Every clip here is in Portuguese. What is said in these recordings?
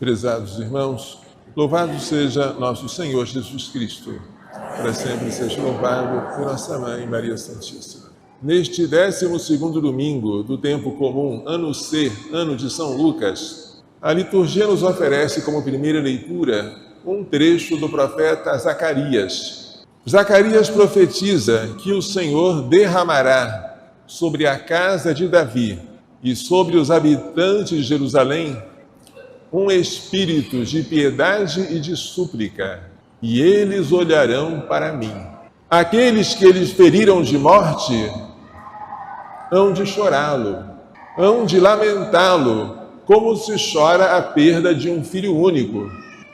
Prezados irmãos, louvado seja nosso Senhor Jesus Cristo, para sempre seja louvado por nossa Mãe Maria Santíssima. Neste 12º domingo do tempo comum, ano C, ano de São Lucas, a liturgia nos oferece como primeira leitura um trecho do profeta Zacarias. Zacarias profetiza que o Senhor derramará sobre a casa de Davi e sobre os habitantes de Jerusalém um espírito de piedade e de súplica, e eles olharão para mim. Aqueles que eles feriram de morte hão de chorá-lo, hão de lamentá-lo, como se chora a perda de um filho único.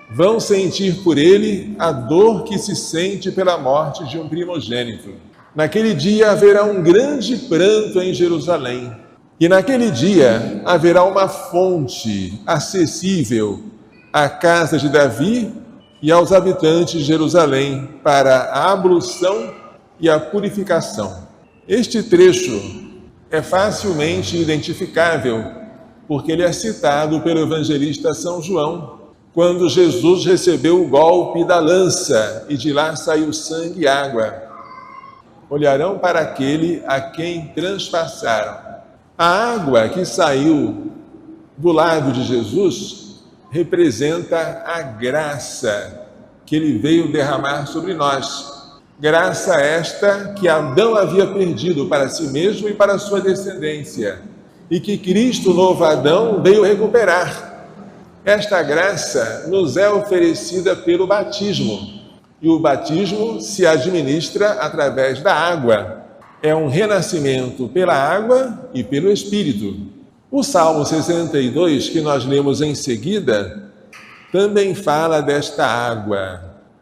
Vão sentir por ele a dor que se sente pela morte de um primogênito. Naquele dia haverá um grande pranto em Jerusalém. E naquele dia haverá uma fonte acessível à casa de Davi e aos habitantes de Jerusalém para a ablução e a purificação. Este trecho é facilmente identificável porque ele é citado pelo evangelista São João, quando Jesus recebeu o golpe da lança e de lá saiu sangue e água. Olharão para aquele a quem transpassaram. A água que saiu do lado de Jesus representa a graça que ele veio derramar sobre nós. Graça esta que Adão havia perdido para si mesmo e para a sua descendência, e que Cristo, novo Adão, veio recuperar. Esta graça nos é oferecida pelo batismo, e o batismo se administra através da água. É um renascimento pela água e pelo Espírito. O Salmo 62, que nós lemos em seguida, também fala desta água.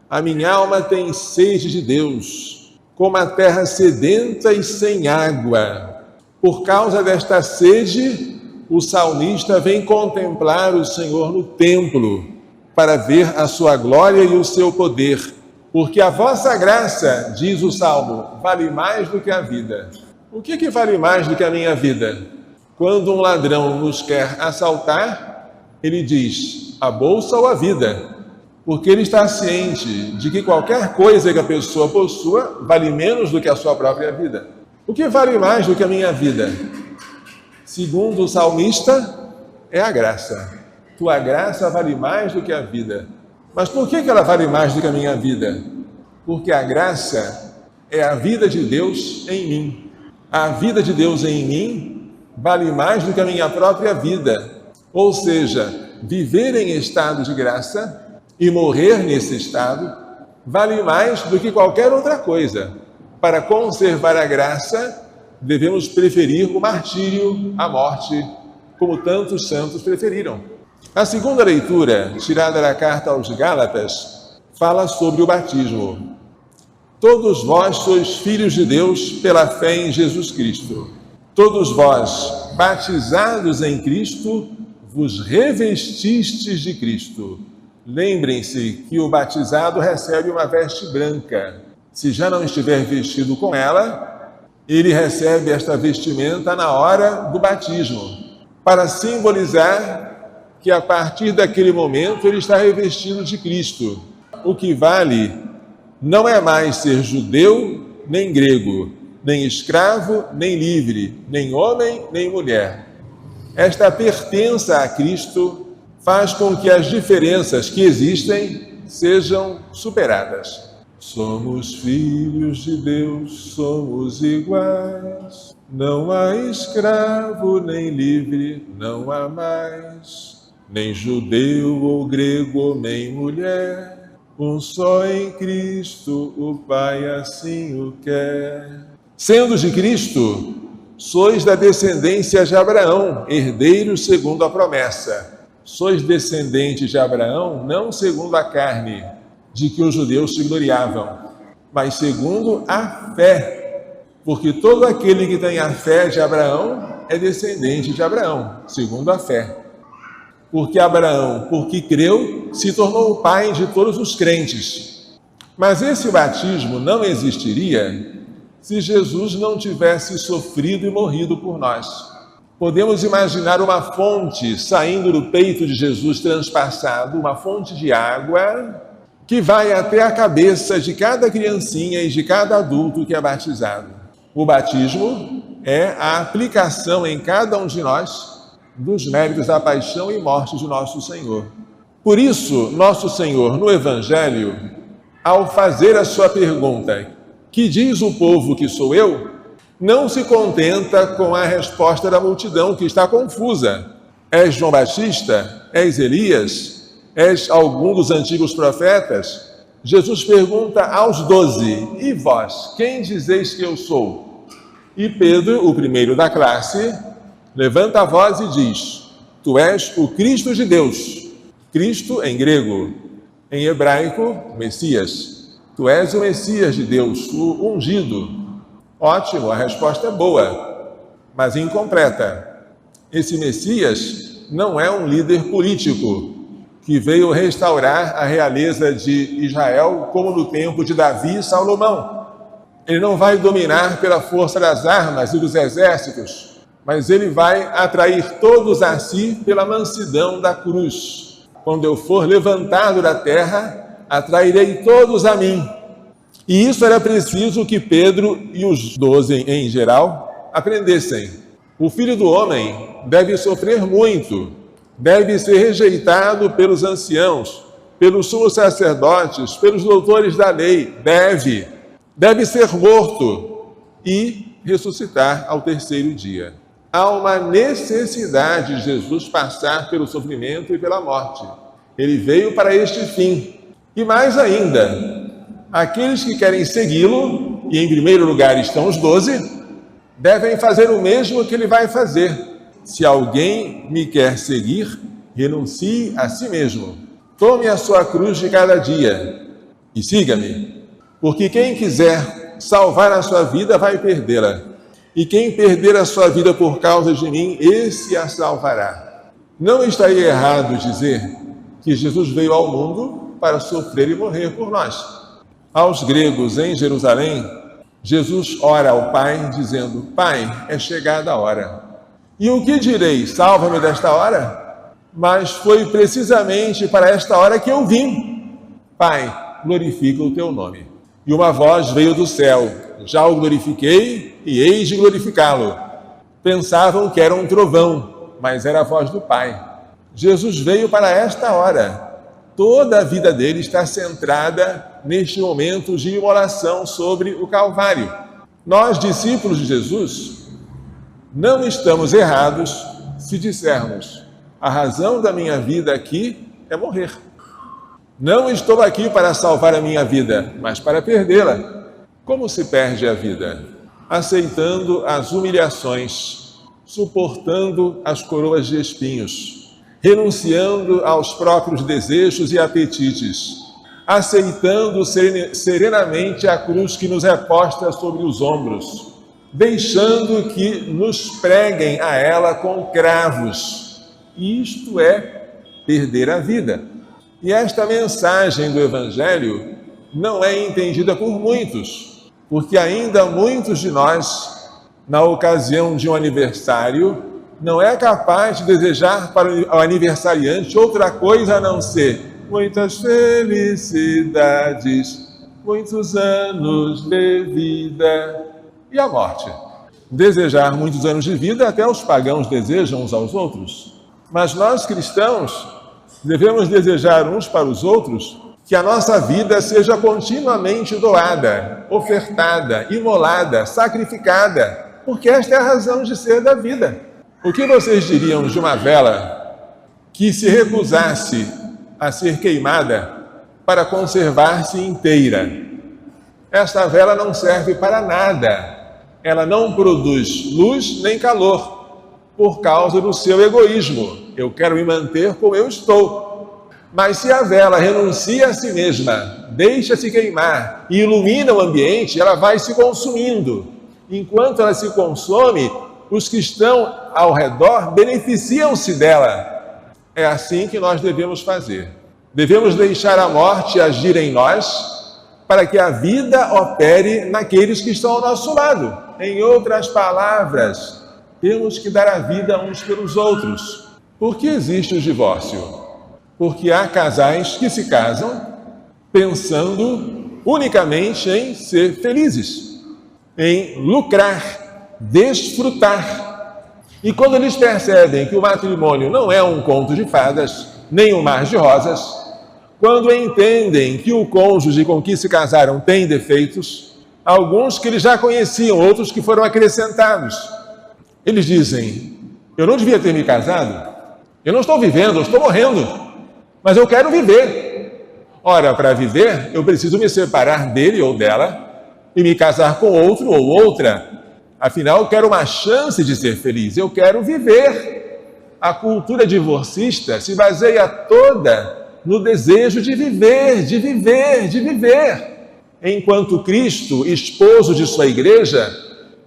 A minha alma tem sede de Deus, como a terra sedenta e sem água. Por causa desta sede, o salmista vem contemplar o Senhor no templo, para ver a sua glória e o seu poder. Porque a vossa graça, diz o Salmo, vale mais do que a vida. O que vale mais do que a minha vida? Quando um ladrão nos quer assaltar, ele diz, a bolsa ou a vida? Porque ele está ciente de que qualquer coisa que a pessoa possua vale menos do que a sua própria vida. O que vale mais do que a minha vida? Segundo o salmista, é a graça. Tua graça vale mais do que a vida. Mas por que ela vale mais do que a minha vida? Porque a graça é a vida de Deus em mim. A vida de Deus em mim vale mais do que a minha própria vida. Ou seja, viver em estado de graça e morrer nesse estado vale mais do que qualquer outra coisa. Para conservar a graça, devemos preferir o martírio, a morte, como tantos santos preferiram. A segunda leitura, tirada da carta aos Gálatas, fala sobre o batismo. Todos vós sois filhos de Deus pela fé em Jesus Cristo. Todos vós, batizados em Cristo, vos revestistes de Cristo. Lembrem-se que o batizado recebe uma veste branca. Se já não estiver vestido com ela, ele recebe esta vestimenta na hora do batismo, para simbolizar que a partir daquele momento ele está revestido de Cristo. O que vale não é mais ser judeu nem grego, nem escravo nem livre, nem homem nem mulher. Esta pertença a Cristo faz com que as diferenças que existem sejam superadas. Somos filhos de Deus, somos iguais. Não há escravo nem livre, não há mais. Nem judeu ou grego, nem mulher, um só em Cristo, o Pai assim o quer. Sendo de Cristo, sois da descendência de Abraão, herdeiros segundo a promessa. Sois descendentes de Abraão, não segundo a carne, de que os judeus se gloriavam, mas segundo a fé. Porque todo aquele que tem a fé de Abraão é descendente de Abraão, segundo a fé. Porque Abraão, porque creu, se tornou o pai de todos os crentes. Mas esse batismo não existiria se Jesus não tivesse sofrido e morrido por nós. Podemos imaginar uma fonte saindo do peito de Jesus transpassado, uma fonte de água que vai até a cabeça de cada criancinha e de cada adulto que é batizado. O batismo é a aplicação em cada um de nós dos méritos da paixão e morte de nosso Senhor. Por isso, nosso Senhor, no Evangelho, ao fazer a sua pergunta, que diz o povo que sou eu? Não se contenta com a resposta da multidão, que está confusa. És João Batista? És Elias? És algum dos antigos profetas? Jesus pergunta aos 12, e vós, quem dizeis que eu sou? E Pedro, o primeiro da classe, levanta a voz e diz, tu és o Cristo de Deus. Cristo em grego, em hebraico, Messias. Tu és o Messias de Deus, o ungido. Ótimo, a resposta é boa, mas incompleta. Esse Messias não é um líder político que veio restaurar a realeza de Israel como no tempo de Davi e Salomão. Ele não vai dominar pela força das armas e dos exércitos, mas ele vai atrair todos a si pela mansidão da cruz. Quando eu for levantado da terra, atrairei todos a mim. E isso era preciso que Pedro e os 12 em geral aprendessem. O Filho do Homem deve sofrer muito, deve ser rejeitado pelos anciãos, pelos sumos sacerdotes, pelos doutores da lei, deve ser morto e ressuscitar ao terceiro dia. Há uma necessidade de Jesus passar pelo sofrimento e pela morte. Ele veio para este fim. E mais ainda, aqueles que querem segui-lo, e em primeiro lugar estão os 12, devem fazer o mesmo que ele vai fazer. Se alguém me quer seguir, renuncie a si mesmo. Tome a sua cruz de cada dia e siga-me. Porque quem quiser salvar a sua vida vai perdê-la. E quem perder a sua vida por causa de mim, esse a salvará. Não estaria errado dizer que Jesus veio ao mundo para sofrer e morrer por nós. Aos gregos em Jerusalém, Jesus ora ao Pai, dizendo, Pai, é chegada a hora. E o que direi? Salva-me desta hora? Mas foi precisamente para esta hora que eu vim. Pai, glorifica o teu nome. E uma voz veio do céu, já o glorifiquei e eis de glorificá-lo. Pensavam que era um trovão, mas era a voz do Pai. Jesus veio para esta hora. Toda a vida dele está centrada neste momento de imolação sobre o Calvário. Nós, discípulos de Jesus, não estamos errados se dissermos, a razão da minha vida aqui é morrer. Não estou aqui para salvar a minha vida, mas para perdê-la. Como se perde a vida? Aceitando as humilhações, suportando as coroas de espinhos, renunciando aos próprios desejos e apetites, aceitando serenamente a cruz que nos é posta sobre os ombros, deixando que nos preguem a ela com cravos. Isto é perder a vida. E esta mensagem do Evangelho não é entendida por muitos, porque ainda muitos de nós, na ocasião de um aniversário, não é capaz de desejar para o aniversariante outra coisa a não ser muitas felicidades, muitos anos de vida e a morte. Desejar muitos anos de vida até os pagãos desejam uns aos outros, mas nós cristãos devemos desejar uns para os outros que a nossa vida seja continuamente doada, ofertada, imolada, sacrificada, porque esta é a razão de ser da vida. O que vocês diriam de uma vela que se recusasse a ser queimada para conservar-se inteira? Esta vela não serve para nada. Ela não produz luz nem calor por causa do seu egoísmo. Eu quero me manter como eu estou. Mas se a vela renuncia a si mesma, deixa-se queimar e ilumina o ambiente, ela vai se consumindo. Enquanto ela se consome, os que estão ao redor beneficiam-se dela. É assim que nós devemos fazer. Devemos deixar a morte agir em nós para que a vida opere naqueles que estão ao nosso lado. Em outras palavras, Temos que dar a vida uns pelos outros. Por que existe o divórcio? Porque há casais que se casam pensando unicamente em ser felizes, em lucrar, desfrutar. E quando eles percebem que o matrimônio não é um conto de fadas, nem um mar de rosas, quando entendem que o cônjuge com que se casaram tem defeitos, alguns que eles já conheciam, outros que foram acrescentados, eles dizem: eu não devia ter me casado, eu não estou vivendo, eu estou morrendo, mas eu quero viver. Ora, para viver, eu preciso me separar dele ou dela e me casar com outro ou outra. Afinal, eu quero uma chance de ser feliz, eu quero viver. A cultura divorcista se baseia toda no desejo de viver, de viver, de viver. Enquanto Cristo, esposo de sua igreja,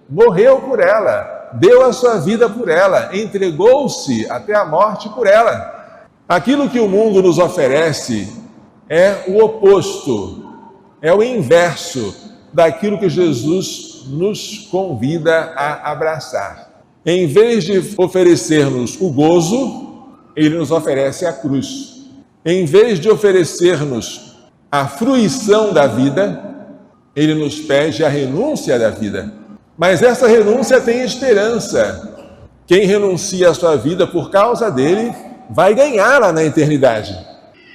morreu por ela, deu a sua vida por ela, entregou-se até a morte por ela. Aquilo que o mundo nos oferece é o oposto, é o inverso daquilo que Jesus nos convida a abraçar. Em vez de oferecer-nos o gozo, ele nos oferece a cruz. Em vez de oferecer-nos a fruição da vida, ele nos pede a renúncia da vida. Mas essa renúncia tem esperança. Quem renuncia à sua vida por causa dele, vai ganhá-la na eternidade.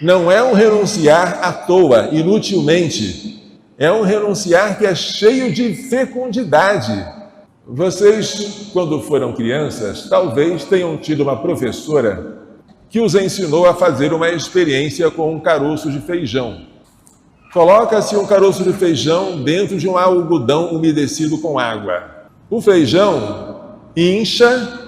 Não é um renunciar à toa, inutilmente. É um renunciar que é cheio de fecundidade. Vocês, quando foram crianças, talvez tenham tido uma professora que os ensinou a fazer uma experiência com um caroço de feijão. Coloca-se um caroço de feijão dentro de um algodão umedecido com água. O feijão incha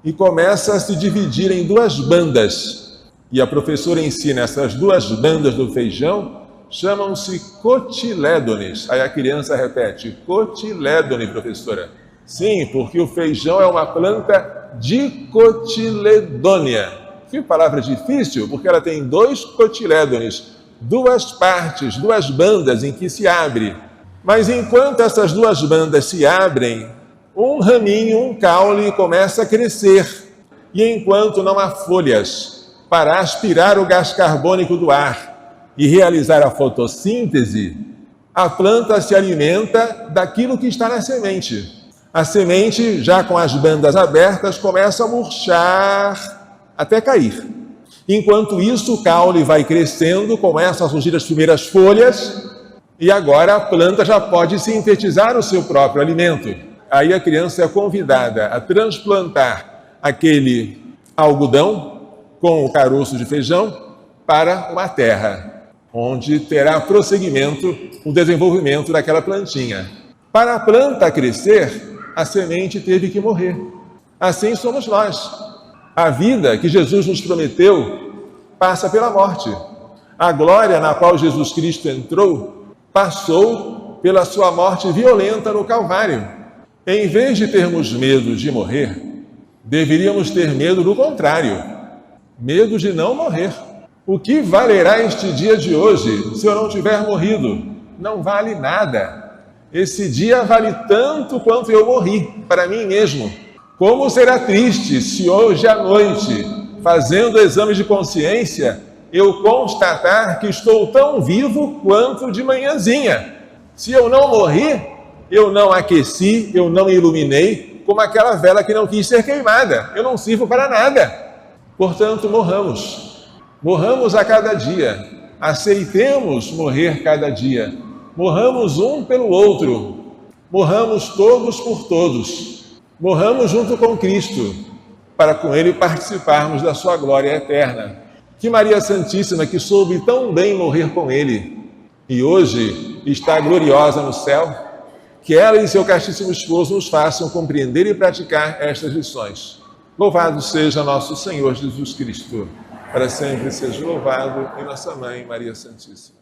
e começa a se dividir em duas bandas. E a professora ensina essas duas bandas do feijão, chamam-se cotilédones. Aí a criança repete: cotilédone, professora. Sim, porque o feijão é uma planta dicotiledônea. Que palavra difícil, porque ela tem dois cotilédones, duas partes, duas bandas em que se abre. Mas enquanto essas duas bandas se abrem, um raminho, um caule começa a crescer. E enquanto não há folhas para aspirar o gás carbônico do ar e realizar a fotossíntese, a planta se alimenta daquilo que está na semente. A semente, já com as bandas abertas, começa a murchar até cair. Enquanto isso, o caule vai crescendo, começam a surgir as primeiras folhas, e agora a planta já pode sintetizar o seu próprio alimento. Aí a criança é convidada a transplantar aquele algodão com o caroço de feijão para uma terra, onde terá prosseguimento o desenvolvimento daquela plantinha. Para a planta crescer, a semente teve que morrer. Assim somos nós. A vida que Jesus nos prometeu passa pela morte. A glória na qual Jesus Cristo entrou passou pela sua morte violenta no Calvário. Em vez de termos medo de morrer, deveríamos ter medo do contrário, medo de não morrer. O que valerá este dia de hoje se eu não tiver morrido? Não vale nada. Esse dia vale tanto quanto eu morri para mim mesmo. Como será triste se hoje à noite, fazendo exame de consciência, eu constatar que estou tão vivo quanto de manhãzinha. Se eu não morri, eu não aqueci, eu não iluminei, como aquela vela que não quis ser queimada. Eu não sirvo para nada. Portanto, morramos. Morramos a cada dia. Aceitemos morrer cada dia. Morramos um pelo outro. Morramos todos por todos. Morramos junto com Cristo, para com Ele participarmos da sua glória eterna. Que Maria Santíssima, que soube tão bem morrer com Ele, e hoje está gloriosa no céu, que ela e seu castíssimo esposo nos façam compreender e praticar estas lições. Louvado seja nosso Senhor Jesus Cristo, para sempre seja louvado, e nossa Mãe Maria Santíssima.